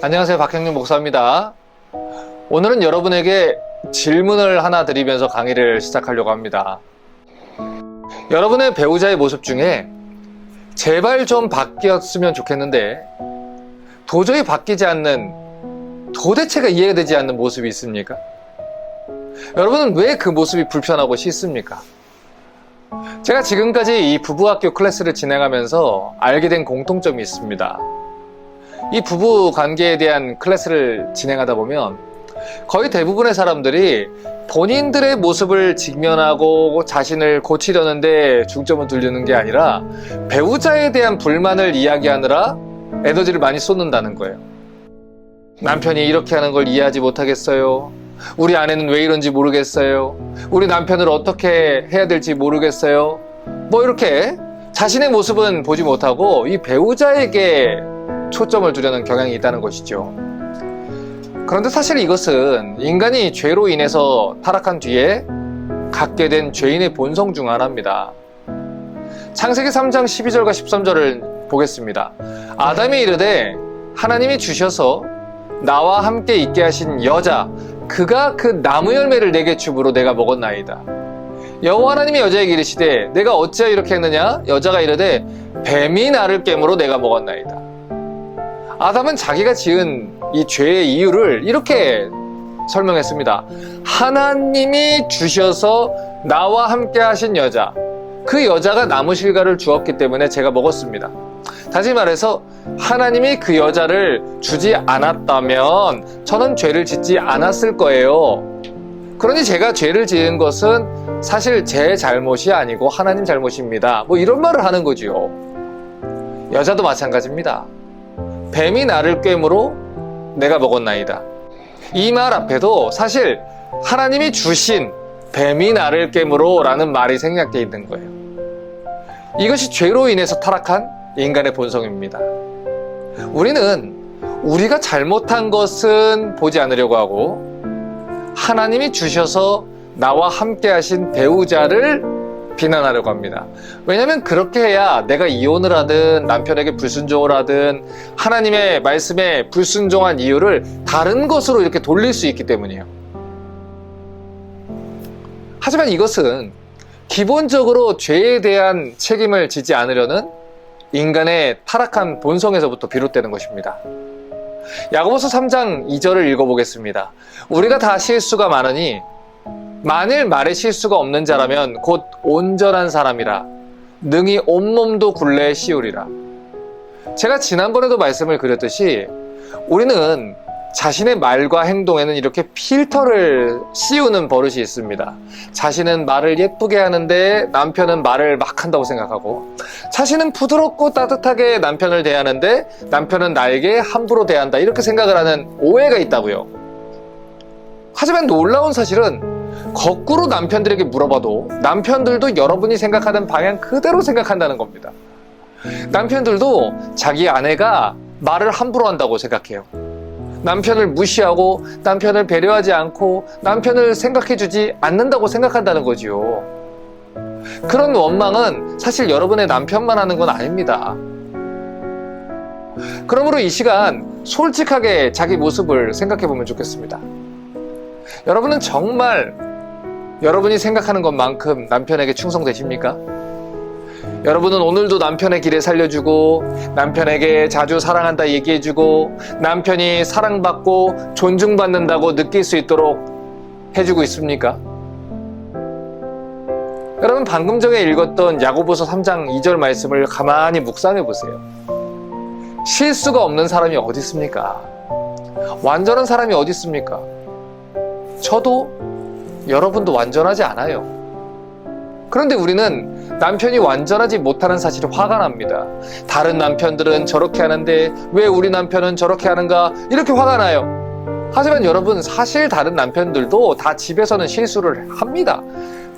안녕하세요, 박형림 목사입니다. 오늘은 여러분에게 질문을 하나 드리면서 강의를 시작하려고 합니다. 여러분의 배우자의 모습 중에 제발 좀 바뀌었으면 좋겠는데 도저히 바뀌지 않는, 도대체가 이해가 되지 않는 모습이 있습니까? 여러분은 왜 그 모습이 불편하고 싫습니까? 제가 지금까지 이 부부학교 클래스를 진행하면서 알게 된 공통점이 있습니다. 이 부부 관계에 대한 클래스를 진행하다 보면 거의 대부분의 사람들이 본인들의 모습을 직면하고 자신을 고치려는데 중점을 두려는 게 아니라 배우자에 대한 불만을 이야기하느라 에너지를 많이 쏟는다는 거예요. 남편이 이렇게 하는 걸 이해하지 못하겠어요. 우리 아내는 왜 이런지 모르겠어요. 우리 남편을 어떻게 해야 될지 모르겠어요. 이렇게 자신의 모습은 보지 못하고 이 배우자에게 초점을 두려는 경향이 있다는 것이죠. 그런데 사실 이것은 인간이 죄로 인해서 타락한 뒤에 갖게 된 죄인의 본성 중 하나입니다. 창세기 3장 12절과 13절을 보겠습니다. 아담이 이르되 하나님이 주셔서 나와 함께 있게 하신 여자 그가 그 나무 열매를 내게 주므로 내가 먹었나이다. 여호와 하나님이 여자에게 이르시되 내가 어찌하여 이렇게 했느냐? 여자가 이르되 뱀이 나를 깨므로 내가 먹었나이다. 아담은 자기가 지은 이 죄의 이유를 이렇게 설명했습니다. 하나님이 주셔서 나와 함께 하신 여자, 그 여자가 나무 실과를 주었기 때문에 제가 먹었습니다. 다시 말해서 하나님이 그 여자를 주지 않았다면 저는 죄를 짓지 않았을 거예요. 그러니 제가 죄를 지은 것은 사실 제 잘못이 아니고 하나님 잘못입니다. 이런 말을 하는 거지요. 여자도 마찬가지입니다. 뱀이 나를 꿰므로 내가 먹었나이다. 이 말 앞에도 사실 하나님이 주신 뱀이 나를 꿰므로 라는 말이 생략되어 있는 거예요. 이것이 죄로 인해서 타락한 인간의 본성입니다. 우리는 우리가 잘못한 것은 보지 않으려고 하고 하나님이 주셔서 나와 함께 하신 배우자를 비난하려고 합니다. 왜냐하면 그렇게 해야 내가 이혼을 하든 남편에게 불순종을 하든 하나님의 말씀에 불순종한 이유를 다른 것으로 이렇게 돌릴 수 있기 때문이에요. 하지만 이것은 기본적으로 죄에 대한 책임을 지지 않으려는 인간의 타락한 본성에서부터 비롯되는 것입니다. 야고보서 3장 2절을 읽어보겠습니다. 우리가 다 실수가 많으니 만일 말에 실수가 없는 자라면 곧 온전한 사람이라 능히 온몸도 굴레 씌우리라. 제가 지난번에도 말씀을 드렸듯이 우리는 자신의 말과 행동에는 이렇게 필터를 씌우는 버릇이 있습니다. 자신은 말을 예쁘게 하는데 남편은 말을 막 한다고 생각하고, 자신은 부드럽고 따뜻하게 남편을 대하는데 남편은 나에게 함부로 대한다, 이렇게 생각을 하는 오해가 있다고요. 하지만 놀라운 사실은 거꾸로 남편들에게 물어봐도 남편들도 여러분이 생각하는 방향 그대로 생각한다는 겁니다. 남편들도 자기 아내가 말을 함부로 한다고 생각해요. 남편을 무시하고 남편을 배려하지 않고 남편을 생각해주지 않는다고 생각한다는 거지요. 그런 원망은 사실 여러분의 남편만 하는 건 아닙니다. 그러므로 이 시간 솔직하게 자기 모습을 생각해 보면 좋겠습니다. 여러분은 정말 여러분이 생각하는 것만큼 남편에게 충성되십니까? 여러분은 오늘도 남편의 길에 살려주고 남편에게 자주 사랑한다 얘기해주고 남편이 사랑받고 존중받는다고 느낄 수 있도록 해주고 있습니까? 여러분, 방금 전에 읽었던 야고보서 3장 2절 말씀을 가만히 묵상해 보세요. 실수가 없는 사람이 어디 있습니까? 완전한 사람이 어디 있습니까? 저도 여러분도 완전하지 않아요. 그런데 우리는 남편이 완전하지 못하는 사실에 화가 납니다. 다른 남편들은 저렇게 하는데 왜 우리 남편은 저렇게 하는가, 이렇게 화가 나요. 하지만 여러분, 사실 다른 남편들도 다 집에서는 실수를 합니다.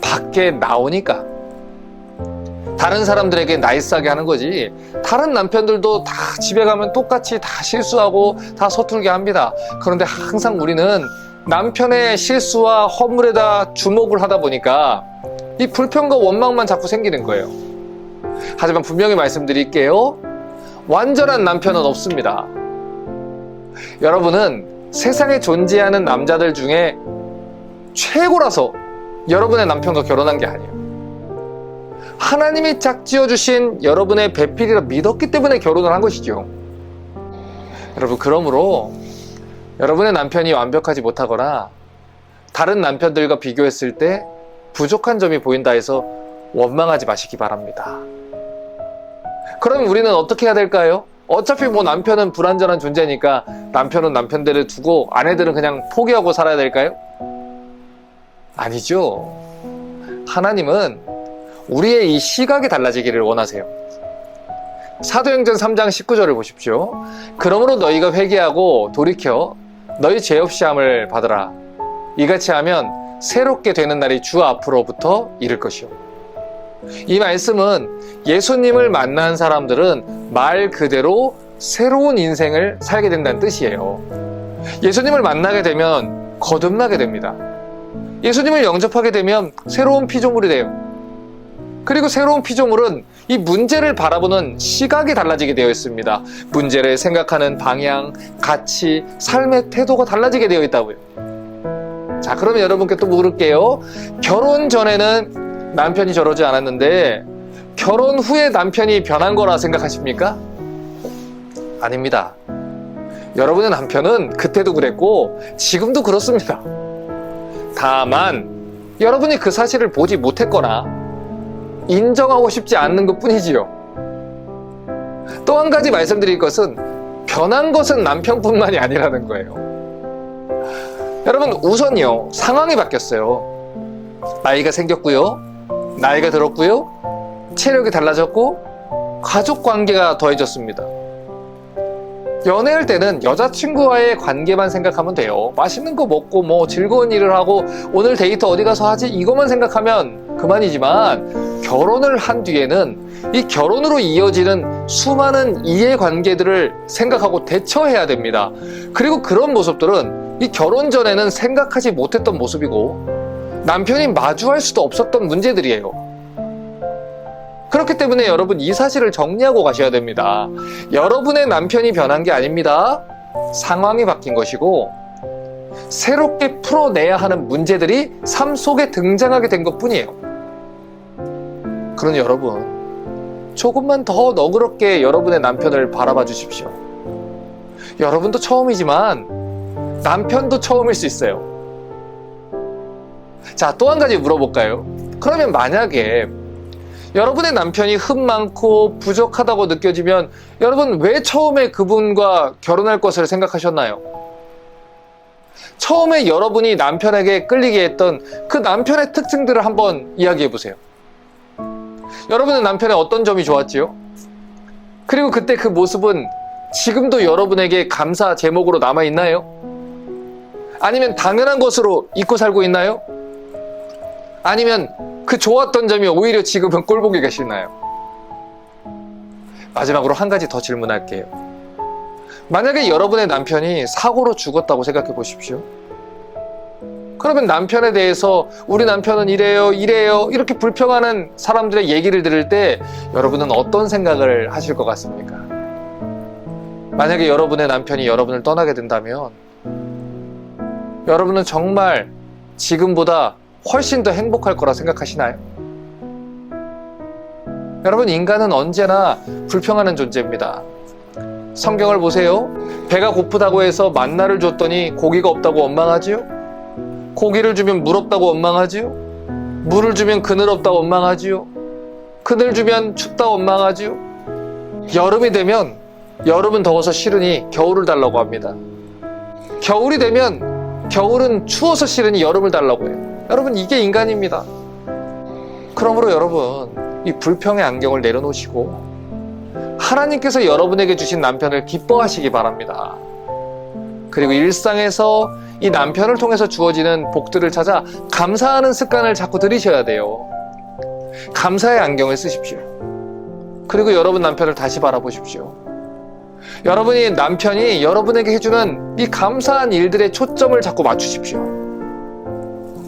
밖에 나오니까. 다른 사람들에게 나이스하게 하는 거지, 다른 남편들도 다 집에 가면 똑같이 다 실수하고 다 서툴게 합니다. 그런데 항상 우리는 남편의 실수와 허물에다 주목을 하다 보니까 이 불평과 원망만 자꾸 생기는 거예요. 하지만 분명히 말씀드릴게요. 완전한 남편은 없습니다. 여러분은 세상에 존재하는 남자들 중에 최고라서 여러분의 남편과 결혼한 게 아니에요. 하나님이 짝지어주신 여러분의 배필이라 믿었기 때문에 결혼을 한 것이죠. 여러분, 그러므로 여러분의 남편이 완벽하지 못하거나 다른 남편들과 비교했을 때 부족한 점이 보인다 해서 원망하지 마시기 바랍니다. 그럼 우리는 어떻게 해야 될까요? 어차피 뭐 남편은 불완전한 존재니까 남편은 남편대로 두고 아내들은 그냥 포기하고 살아야 될까요? 아니죠. 하나님은 우리의 이 시각이 달라지기를 원하세요. 사도행전 3장 19절을 보십시오. 그러므로 너희가 회개하고 돌이켜 너희 죄 없이 함을 받으라. 이같이 하면 새롭게 되는 날이 주 앞으로부터 이를 것이요. 이 말씀은 예수님을 만난 사람들은 말 그대로 새로운 인생을 살게 된다는 뜻이에요. 예수님을 만나게 되면 거듭나게 됩니다. 예수님을 영접하게 되면 새로운 피조물이 돼요. 그리고 새로운 피조물은 이 문제를 바라보는 시각이 달라지게 되어 있습니다. 문제를 생각하는 방향, 가치, 삶의 태도가 달라지게 되어 있다고요. 자, 그러면 여러분께 또 물을게요. 결혼 전에는 남편이 저러지 않았는데 결혼 후에 남편이 변한 거라 생각하십니까? 아닙니다. 여러분의 남편은 그때도 그랬고 지금도 그렇습니다. 다만 여러분이 그 사실을 보지 못했거나 인정하고 싶지 않는 것 뿐이지요. 또 한 가지 말씀드릴 것은 변한 것은 남편뿐만이 아니라는 거예요. 여러분, 우선요, 상황이 바뀌었어요. 나이가 생겼고요, 나이가 들었고요, 체력이 달라졌고, 가족 관계가 더해졌습니다. 연애할 때는 여자친구와의 관계만 생각하면 돼요. 맛있는 거 먹고 뭐 즐거운 일을 하고 오늘 데이트 어디 가서 하지? 이것만 생각하면 그만이지만 결혼을 한 뒤에는 이 결혼으로 이어지는 수많은 이해관계들을 생각하고 대처해야 됩니다. 그리고 그런 모습들은 이 결혼 전에는 생각하지 못했던 모습이고 남편이 마주할 수도 없었던 문제들이에요. 그렇기 때문에 여러분, 이 사실을 정리하고 가셔야 됩니다. 여러분의 남편이 변한 게 아닙니다. 상황이 바뀐 것이고 새롭게 풀어내야 하는 문제들이 삶 속에 등장하게 된 것뿐이에요. 그러니 여러분, 조금만 더 너그럽게 여러분의 남편을 바라봐 주십시오. 여러분도 처음이지만 남편도 처음일 수 있어요. 자, 또 한 가지 물어볼까요? 그러면 만약에 여러분의 남편이 흠 많고 부족하다고 느껴지면 여러분, 왜 처음에 그분과 결혼할 것을 생각하셨나요? 처음에 여러분이 남편에게 끌리게 했던 그 남편의 특징들을 한번 이야기해 보세요. 여러분의 남편의 어떤 점이 좋았지요? 그리고 그때 그 모습은 지금도 여러분에게 감사 제목으로 남아있나요? 아니면 당연한 것으로 잊고 살고 있나요? 아니면 그 좋았던 점이 오히려 지금은 꼴보기 계시나요? 마지막으로 한 가지 더 질문할게요. 만약에 여러분의 남편이 사고로 죽었다고 생각해 보십시오. 그러면 남편에 대해서 우리 남편은 이래요 이렇게 불평하는 사람들의 얘기를 들을 때 여러분은 어떤 생각을 하실 것 같습니까? 만약에 여러분의 남편이 여러분을 떠나게 된다면 여러분은 정말 지금보다 훨씬 더 행복할 거라 생각하시나요? 여러분, 인간은 언제나 불평하는 존재입니다. 성경을 보세요. 배가 고프다고 해서 만나를 줬더니 고기가 없다고 원망하지요? 고기를 주면 물 없다고 원망하지요? 물을 주면 그늘 없다고 원망하지요? 그늘 주면 춥다고 원망하지요? 여름이 되면 여름은 더워서 싫으니 겨울을 달라고 합니다. 겨울이 되면 겨울은 추워서 싫으니 여름을 달라고 해요. 여러분, 이게 인간입니다. 그러므로 여러분, 이 불평의 안경을 내려놓으시고 하나님께서 여러분에게 주신 남편을 기뻐하시기 바랍니다. 그리고 일상에서 이 남편을 통해서 주어지는 복들을 찾아 감사하는 습관을 자꾸 들이셔야 돼요. 감사의 안경을 쓰십시오. 그리고 여러분 남편을 다시 바라보십시오. 여러분이 남편이 여러분에게 해주는 이 감사한 일들의 초점을 자꾸 맞추십시오.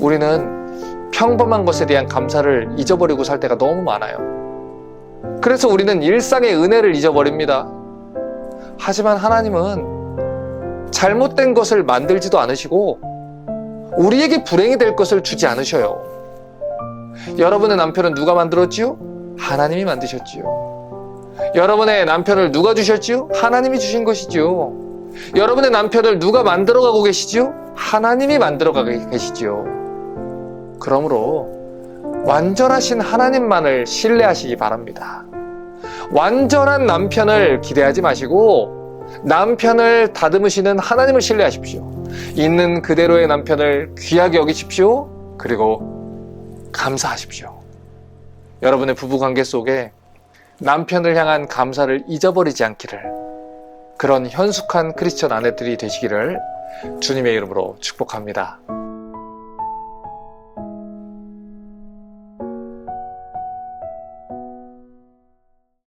우리는 평범한 것에 대한 감사를 잊어버리고 살 때가 너무 많아요. 그래서 우리는 일상의 은혜를 잊어버립니다. 하지만 하나님은 잘못된 것을 만들지도 않으시고 우리에게 불행이 될 것을 주지 않으셔요. 여러분의 남편은 누가 만들었지요? 하나님이 만드셨지요. 여러분의 남편을 누가 주셨지요? 하나님이 주신 것이지요. 여러분의 남편을 누가 만들어가고 계시지요? 하나님이 만들어가고 계시지요. 그러므로 완전하신 하나님만을 신뢰하시기 바랍니다. 완전한 남편을 기대하지 마시고 남편을 다듬으시는 하나님을 신뢰하십시오. 있는 그대로의 남편을 귀하게 여기십시오. 그리고 감사하십시오. 여러분의 부부관계 속에 남편을 향한 감사를 잊어버리지 않기를, 그런 현숙한 크리스천 아내들이 되시기를 주님의 이름으로 축복합니다.